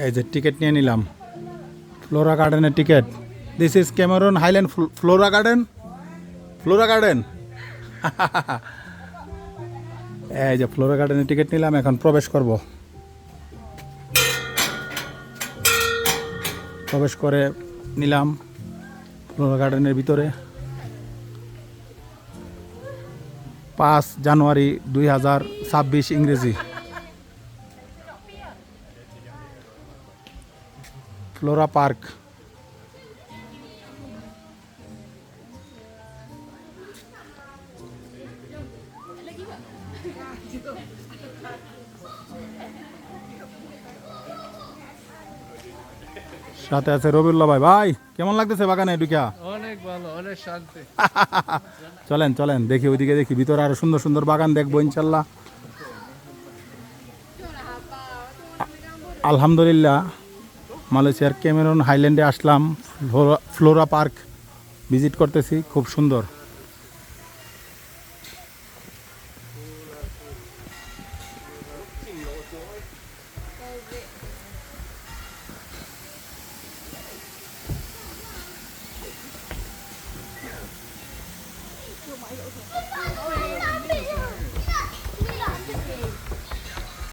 এই যে টিকিট নিয়ে নিলাম, ফ্লোরা গার্ডেনের ticket. This is Cameron highland Flora garden, Flora garden. এই যে ফ্লোরা গার্ডেনের টিকিট নিলাম, এখন প্রবেশ করব। প্রবেশ করে নিলাম ফ্লোরা গার্ডেনের ভিতরে। 5 জানুয়ারি 2026 ইংরেজি। Flora park. সাথে আছে রবিউল্লাহ ভাই। ভাই কেমন লাগতেছে বাগানে ঢুকা? অনেক ভালো, অনেক শান্তি। চলেন চলেন দেখি, ওইদিকে দেখি, ভিতরে আরো সুন্দর সুন্দর বাগান দেখবো ইনশাল্লাহ। আলহামদুলিল্লাহ, মালয়েশিয়ার ক্যামেরন হাইল্যান্ডে আসলাম, ফ্লোরা পার্ক ভিজিট করতেছি, খুব সুন্দর।